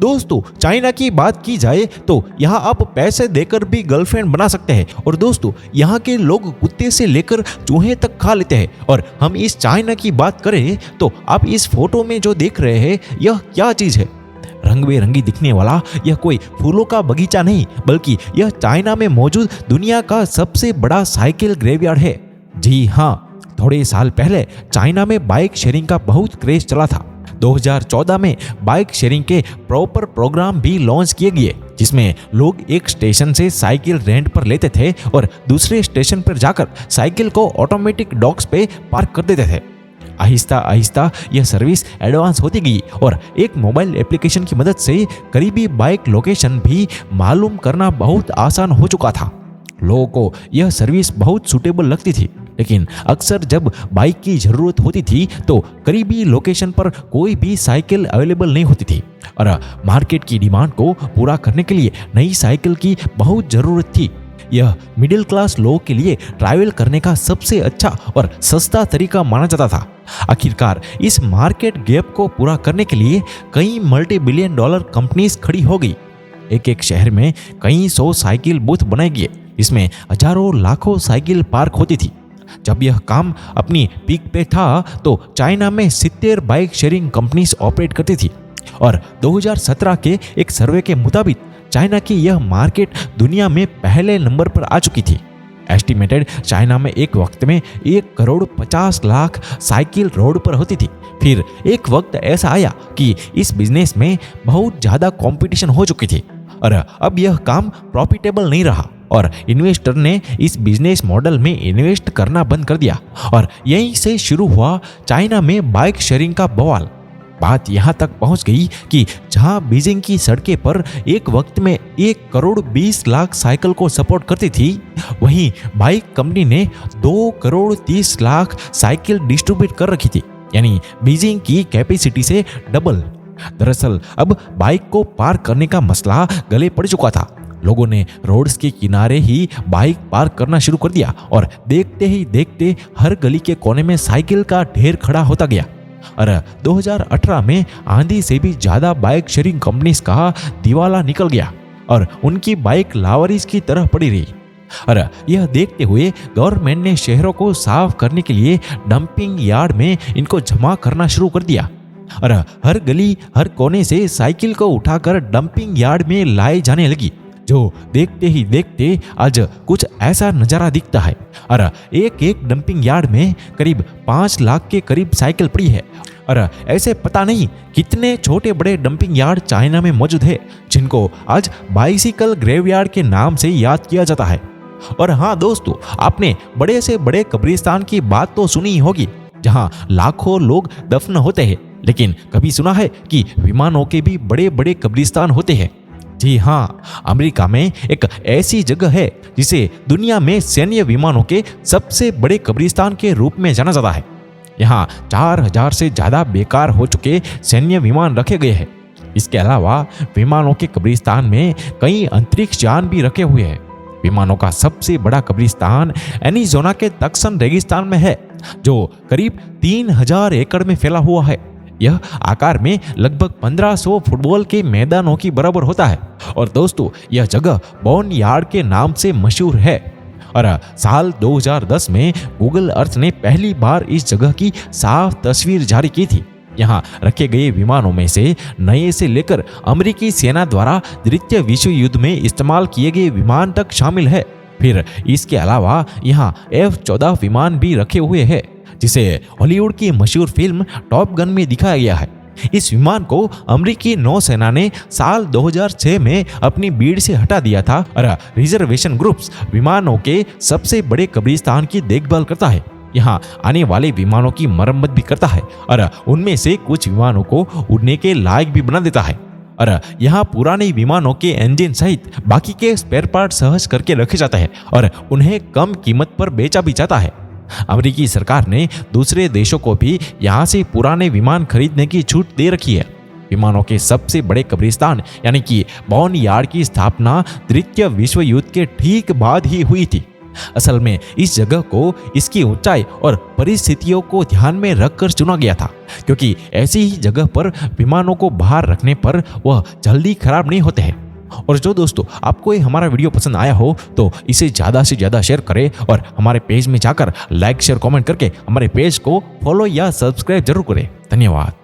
दोस्तों चाइना की बात की जाए तो यहाँ आप पैसे देकर भी गर्लफ्रेंड बना सकते हैं। और दोस्तों यहाँ के लोग कुत्ते से लेकर चूहे तक खा लेते हैं। और हम इस चाइना की बात करें तो आप इस फोटो में जो देख रहे हैं यह क्या चीज है? रंग बेरंगी दिखने वाला यह कोई फूलों का बगीचा नहीं, बल्कि यह चाइना में मौजूद दुनिया का सबसे बड़ा साइकिल ग्रेवयार्ड है। जी हाँ, थोड़े साल पहले चाइना में बाइक शेयरिंग का बहुत क्रेज चला था। 2014 में बाइक शेयरिंग के प्रॉपर प्रोग्राम भी लॉन्च किए गए, जिसमें लोग एक स्टेशन से साइकिल रेंट पर लेते थे और दूसरे स्टेशन पर जाकर साइकिल को ऑटोमेटिक डॉक्स पे पार्क कर देते थे। आहिस्ता आहिस्ता यह सर्विस एडवांस होती गई और एक मोबाइल एप्लीकेशन की मदद से करीबी बाइक लोकेशन भी मालूम करना बहुत आसान हो चुका था। लोगों को यह सर्विस बहुत सूटेबल लगती थी, लेकिन अक्सर जब बाइक की ज़रूरत होती थी तो करीबी लोकेशन पर कोई भी साइकिल अवेलेबल नहीं होती थी और मार्केट की डिमांड को पूरा करने के लिए नई साइकिल की बहुत ज़रूरत थी। यह मिडिल क्लास लोगों के लिए ट्रैवल करने का सबसे अच्छा और सस्ता तरीका माना जाता था। आखिरकार इस मार्केट गैप को पूरा करने के लिए कई मल्टी बिलियन डॉलर कंपनीज खड़ी हो गई। एक शहर में कई 100 साइकिल बूथ बनाए गए, इसमें हजारों लाखों साइकिल पार्क होती थी। जब यह काम अपनी पीक पे था तो चाइना में 70 बाइक शेयरिंग कंपनीज ऑपरेट करती थी और 2017 के एक सर्वे के मुताबिक चाइना की यह मार्केट दुनिया में पहले नंबर पर आ चुकी थी। एस्टिमेटेड चाइना में एक वक्त में 1,50,00,000 साइकिल रोड पर होती थी। फिर एक वक्त ऐसा आया कि इस बिजनेस में बहुत ज़्यादा कंपटीशन हो चुकी थी और अब यह काम प्रॉफिटेबल नहीं रहा और इन्वेस्टर ने इस बिजनेस मॉडल में इन्वेस्ट करना बंद कर दिया और यहीं से शुरू हुआ चाइना में बाइक शेयरिंग का बवाल। बात यहाँ तक पहुँच गई कि जहाँ बीजिंग की सड़कें पर एक वक्त में 1,20,00,000 साइकिल को सपोर्ट करती थी, वहीं बाइक कंपनी ने 2,30,00,000 साइकिल डिस्ट्रीब्यूट कर रखी थी, यानी बीजिंग की कैपेसिटी से डबल। दरअसल अब बाइक को पार्क करने का मसला गले पड़ चुका था। लोगों ने रोड्स के किनारे ही बाइक पार्क करना शुरू कर दिया और देखते ही देखते हर गली के कोने में साइकिल का ढेर खड़ा होता गया। और 2018 में आंधी से भी ज्यादा बाइक शेयरिंग कंपनीज का दिवाला निकल गया और उनकी बाइक लावारिस की तरह पड़ी रही। और यह देखते हुए गवर्नमेंट ने शहरों को साफ करने के लिए डंपिंग यार्ड में इनको जमा करना शुरू कर दिया और हर गली हर कोने से साइकिल को उठाकर डंपिंग यार्ड में लाए जाने लगी, जो देखते ही देखते आज कुछ ऐसा नजारा दिखता है। और एक डंपिंग यार्ड में करीब 5 लाख के करीब साइकिल पड़ी है और ऐसे पता नहीं कितने छोटे बड़े डंपिंग यार्ड चाइना में मौजूद है, जिनको आज बाइसिकल ग्रेवयार्ड के नाम से याद किया जाता है। और हाँ दोस्तों, आपने बड़े से बड़े कब्रिस्तान की बात तो सुनी ही होगी, जहाँ लाखों लोग दफन होते हैं, लेकिन कभी सुना है कि विमानों के भी बड़े बड़े कब्रिस्तान होते हैं? जी हाँ, अमेरिका में एक ऐसी जगह है जिसे दुनिया में सैन्य विमानों के सबसे बड़े कब्रिस्तान के रूप में जाना जाता है। यहाँ 4,000 से ज़्यादा बेकार हो चुके सैन्य विमान रखे गए हैं। इसके अलावा विमानों के कब्रिस्तान में कई अंतरिक्ष यान भी रखे हुए हैं। विमानों का सबसे बड़ा कब्रिस्तान एरिज़ोना के टक्सन रेगिस्तान में है, जो करीब 3,000 एकड़ में फैला हुआ है। यह आकार में लगभग 1,500 फुटबॉल के मैदानों की बराबर होता है और दोस्तों यह जगह बोन यार्ड के नाम से मशहूर है। और साल 2010 में गूगल अर्थ ने पहली बार इस जगह की साफ तस्वीर जारी की थी। यहाँ रखे गए विमानों में से नए से लेकर अमेरिकी सेना द्वारा द्वितीय विश्व युद्ध में इस्तेमाल किए गए विमान तक शामिल है। फिर इसके अलावा यहाँ F-14 विमान भी रखे हुए हैं, जिसे हॉलीवुड की मशहूर फिल्म टॉप गन में दिखाया गया है। इस विमान को अमेरिकी नौसेना ने साल 2006 में अपनी भीड़ से हटा दिया था और रिजर्वेशन ग्रुप्स विमानों के सबसे बड़े कब्रिस्तान की देखभाल करता है। यहाँ आने वाले विमानों की मरम्मत भी करता है और उनमें से कुछ विमानों को उड़ने के लायक भी बना देता है। और यहाँ पुराने विमानों के इंजन सहित बाकी के स्पेयर पार्ट सहज करके रखे जाते हैं और उन्हें कम कीमत पर बेचा भी जाता है। अमेरिकी सरकार ने दूसरे देशों को भी यहाँ से पुराने विमान खरीदने की छूट दे रखी है। विमानों के सबसे बड़े कब्रिस्तान यानी कि बोन यार्ड की स्थापना द्वितीय विश्व युद्ध के ठीक बाद ही हुई थी। असल में इस जगह को इसकी ऊंचाई और परिस्थितियों को ध्यान में रखकर चुना गया था, क्योंकि ऐसी ही जगह पर विमानों को बाहर रखने पर वह जल्दी खराब नहीं होते हैं। और जो दोस्तों आपको ये हमारा वीडियो पसंद आया हो तो इसे ज़्यादा से ज़्यादा शेयर करें और हमारे पेज में जाकर लाइक शेयर कमेंट करके हमारे पेज को फॉलो या सब्सक्राइब जरूर करें। धन्यवाद।